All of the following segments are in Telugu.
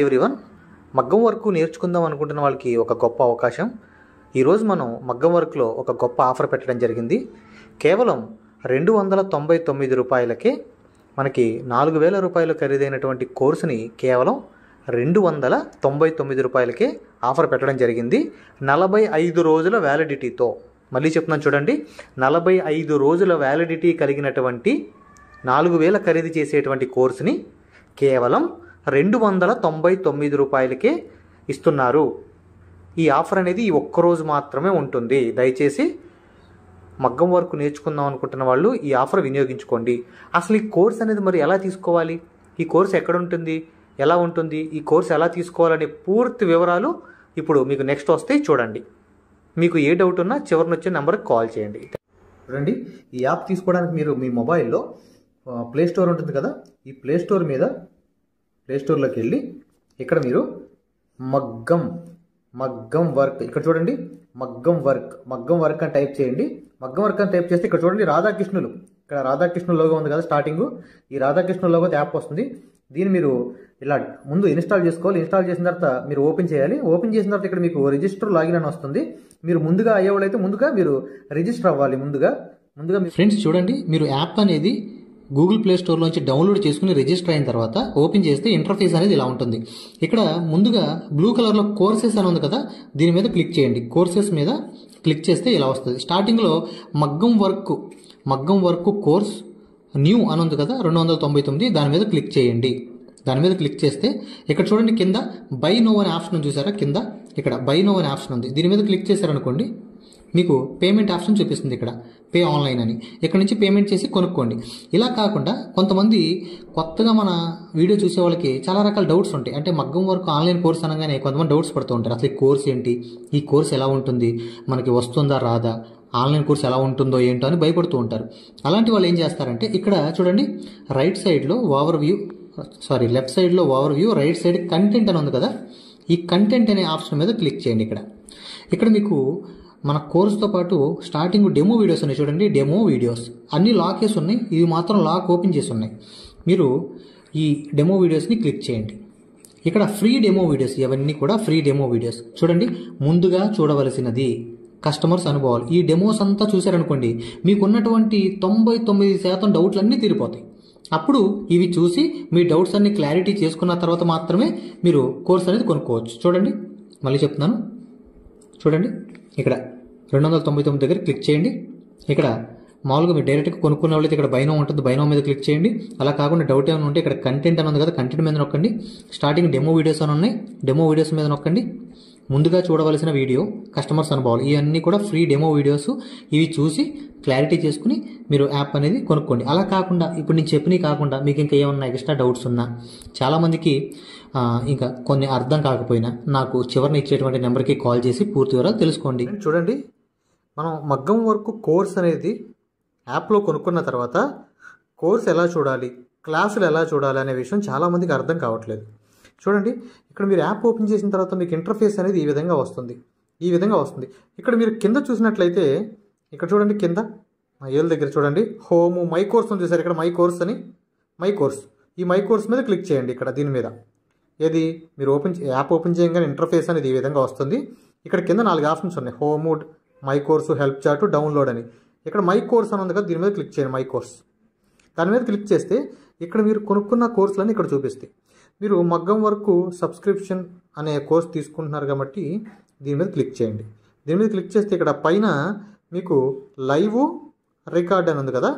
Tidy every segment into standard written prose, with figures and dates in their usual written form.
ఎవ్రీవన్, మగ్గం వర్క్ నేర్చుకుందాం అనుకుంటున్న వాళ్ళకి ఒక గొప్ప అవకాశం. ఈరోజు మనం మగ్గం వర్క్లో ఒక గొప్ప ఆఫర్ పెట్టడం జరిగింది. కేవలం 299 రూపాయలకే మనకి 4000 రూపాయలు ఖరీదైనటువంటి కోర్సుని కేవలం 299 రూపాయలకే ఆఫర్ పెట్టడం జరిగింది. 45 రోజుల వ్యాలిడిటీతో. మళ్ళీ చెప్తున్నాను చూడండి, 45 రోజుల వ్యాలిడిటీ కలిగినటువంటి 4000 ఖరీదు చేసేటువంటి కోర్సుని కేవలం 299 రూపాయలకే ఇస్తున్నారు. ఈ ఆఫర్ అనేది ఈ ఒక్కరోజు మాత్రమే ఉంటుంది. దయచేసి మగ్గం వర్క్ నేర్చుకుందాం అనుకుంటున్న వాళ్ళు ఈ ఆఫర్ వినియోగించుకోండి. అసలు ఈ కోర్స్ అనేది మరి ఎలా తీసుకోవాలి, ఈ కోర్స్ ఎక్కడ ఉంటుంది, ఎలా ఉంటుంది, ఈ కోర్స్ ఎలా తీసుకోవాలనే పూర్తి వివరాలు ఇప్పుడు మీకు నెక్స్ట్ వస్తాయి. చూడండి, మీకు ఏ డౌట్ ఉన్నా చివరిని వచ్చే నెంబర్కి కాల్ చేయండి. చూడండి, ఈ యాప్ తీసుకోవడానికి మీరు మీ మొబైల్లో ప్లే స్టోర్ ఉంటుంది కదా, ఈ ప్లే స్టోర్లోకి వెళ్ళి ఇక్కడ మీరు మగ్గం వర్క్ ఇక్కడ చూడండి, మగ్గం వర్క్ అని టైప్ చేయండి. మగ్గం వర్క్ అని టైప్ చేస్తే ఇక్కడ చూడండి ఇక్కడ రాధాకృష్ణుల లోగో ఉంది కదా స్టార్టింగ్. ఈ రాధాకృష్ణుల లోగో యాప్ వస్తుంది. దీన్ని మీరు ఇలా ముందు ఇన్స్టాల్ చేసుకోవాలి. ఇన్స్టాల్ చేసిన తర్వాత మీరు ఓపెన్ చేయాలి. ఓపెన్ చేసిన తర్వాత ఇక్కడ మీకు రిజిస్టర్ లాగిన్ అని వస్తుంది. మీరు ముందుగా అయ్యేవాళ్ళైతే ముందుగా మీరు రిజిస్టర్ అవ్వాలి. ముందుగా ఫ్రెండ్స్ చూడండి, మీరు యాప్ అనేది గూగుల్ ప్లే స్టోర్లోంచి డౌన్లోడ్ చేసుకుని రిజిస్టర్ అయిన తర్వాత ఓపెన్ చేస్తే ఇంటర్ఫేస్ అనేది ఇలా ఉంటుంది. ఇక్కడ ముందుగా బ్లూ కలర్లో కోర్సెస్ అని ఉంది కదా, దీని మీద క్లిక్ చేయండి. కోర్సెస్ మీద క్లిక్ చేస్తే ఇలా వస్తుంది. స్టార్టింగ్లో మగ్గం వర్క్ కోర్స్ న్యూ అని ఉంది కదా 299, దాని మీద క్లిక్ చేయండి. దాని మీద క్లిక్ చేస్తే ఇక్కడ చూడండి కింద బై నో అనే ఆప్షన్ చూసారా, కింద ఇక్కడ బై నో అనే ఆప్షన్ ఉంది. దీని మీద క్లిక్ చేశారనుకోండి, మీకు పేమెంట్ ఆప్షన్ చూపిస్తుంది. ఇక్కడ పే ఆన్లైన్ అని, ఇక్కడ నుంచి పేమెంట్ చేసి కొనుక్కోండి. ఇలా కాకుండా కొంతమంది కొత్తగా మన వీడియో చూసే వాళ్ళకి చాలా రకాల డౌట్స్ ఉంటాయి. అంటే మగ్గం వర్క్ ఆన్లైన్ కోర్స్ అనగానే కొంతమంది డౌట్స్ పడుతూ ఉంటారు. అసలు ఈ కోర్స్ ఏంటి, ఈ కోర్స్ ఎలా ఉంటుంది, మనకి వస్తుందా రాదా, ఆన్లైన్ కోర్స్ ఎలా ఉంటుందో ఏంటో అని భయపడుతూ ఉంటారు. అలాంటి వాళ్ళు ఏం చేస్తారంటే ఇక్కడ చూడండి, లెఫ్ట్ సైడ్లో over view, right side content అని ఉంది కదా, ఈ కంటెంట్ అనే ఆప్షన్ మీద క్లిక్ చేయండి. ఇక్కడ మీకు మన కోర్సుతో పాటు స్టార్టింగ్ డెమో వీడియోస్ ఉన్నాయి చూడండి. డెమో వీడియోస్ అన్నీ లాక్ చేసి ఉన్నాయి, ఇవి మాత్రం లాక్ ఓపెన్ చేసి ఉన్నాయి. మీరు ఈ డెమో వీడియోస్ని క్లిక్ చేయండి. ఇక్కడ ఫ్రీ డెమో వీడియోస్, ఇవన్నీ కూడా ఫ్రీ డెమో వీడియోస్. చూడండి, ముందుగా చూడవలసినది కస్టమర్స్ అనుభవాలు. ఈ డెమోస్ అంతా చూశారనుకోండి, మీకు ఉన్నటువంటి 99% డౌట్లన్నీ తీరిపోతాయి. అప్పుడు ఇవి చూసి మీ డౌట్స్ అన్ని క్లారిటీ చేసుకున్న తర్వాత మాత్రమే మీరు కోర్స్ అనేది కొనుక్కోవచ్చు. చూడండి, మళ్ళీ చెప్తున్నాను చూడండి, ఇక్కడ 299 దగ్గర క్లిక్ చేయండి. ఇక్కడ మామూలుగా మీరు డైరెక్ట్గా కొనుక్కునే వాళ్ళైతే ఇక్కడ బైనో ఉంటుంది, బైనో మీద క్లిక్ చేయండి. అలా కాకుండా డౌట్ ఏమైనా ఉంటే ఇక్కడ కంటెంట్ అని ఉంది కదా, కంటెంట్ మీద నొక్కండి. స్టార్టింగ్ డెమో వీడియోస్ అని ఉన్నాయి, డెమో వీడియోస్ మీద నొక్కండి. ముందుగా చూడవలసిన వీడియో, కస్టమర్స్ అనుభవాలు, ఇవన్నీ కూడా ఫ్రీ డెమో వీడియోస్. ఇవి చూసి క్లారిటీ చేసుకుని మీరు యాప్ అనేది కొనుక్కోండి. అలా కాకుండా ఇప్పుడు నేను చెప్పినవి కాకుండా మీకు ఇంకా ఏమన్నా ఎక్స్ట్రా డౌట్స్ ఉన్నా, చాలామందికి ఇంకా కొన్ని అర్థం కాకపోయినా నాకు చివరిని ఇచ్చేటువంటి నెంబర్కి కాల్ చేసి పూర్తి వివరాలు తెలుసుకోండి. చూడండి, మనం మగ్గం వర్క్ కోర్స్ అనేది యాప్లో కొనుక్కున్న తర్వాత కోర్స్ ఎలా చూడాలి, క్లాసులు ఎలా చూడాలి అనే విషయం చాలామందికి అర్థం కావట్లేదు. చూడండి, ఇక్కడ మీరు యాప్ ఓపెన్ చేసిన తర్వాత మీకు ఇంటర్ఫేస్ అనేది ఈ విధంగా వస్తుంది. ఇక్కడ మీరు కింద చూసినట్లయితే ఇక్కడ చూడండి, కింద ఏళ్ళ దగ్గర చూడండి, హోమ్ మై కోర్స్ అని చూసారు. ఇక్కడ మై కోర్స్ ఈ మై కోర్స్ మీద క్లిక్ చేయండి. ఇక్కడ దీని మీద ఏది మీరు యాప్ ఓపెన్ చేయగానే ఇంటర్ఫేస్ అనేది ఈ విధంగా వస్తుంది. ఇక్కడ కింద 4 ఆప్షన్స్ ఉన్నాయి, home, my course, help chart, download అని. ఇక్కడ మై కోర్స్ అని ఉంది కదా, దీని మీద క్లిక్ చేయండి. మై కోర్స్ దాని మీద క్లిక్ చేస్తే ఇక్కడ మీరు కొనుక్కున్న కోర్సులన్నీ ఇక్కడ చూపిస్తాయి. మీరు మగ్గం వర్క్ సబ్స్క్రిప్షన్ అనే కోర్స్ తీసుకుంటున్నారు కాబట్టి దీని మీద క్లిక్ చేయండి. దీని మీద క్లిక్ చేస్తే ఇక్కడ పైన మీకు లైవ్ రికార్డ్ అని ఉంది కదా,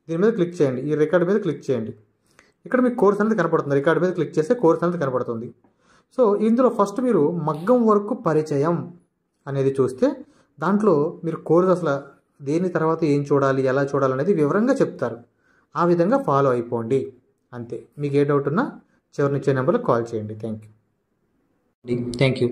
దీని మీద క్లిక్ చేయండి. ఈ రికార్డ్ మీద క్లిక్ చేయండి. ఇక్కడ మీకు కోర్స్ అనేది కనపడుతుంది. రికార్డ్ మీద క్లిక్ చేస్తే కోర్స్ అనేది కనపడుతుంది. సో ఇందులో ఫస్ట్ మీరు మగ్గం వర్క్ పరిచయం అనేది చూస్తే దాంట్లో మీరు కోర్స్ అసలు దేని తర్వాత ఏం చూడాలి, ఎలా చూడాలి అనేది వివరంగా చెప్తారు. ఆ విధంగా ఫాలో అయిపోండి. అంతే. మీకు ఏ డౌట్ ఉన్నా చివరినిచ్చే నెంబర్లో కాల్ చేయండి. Thank you.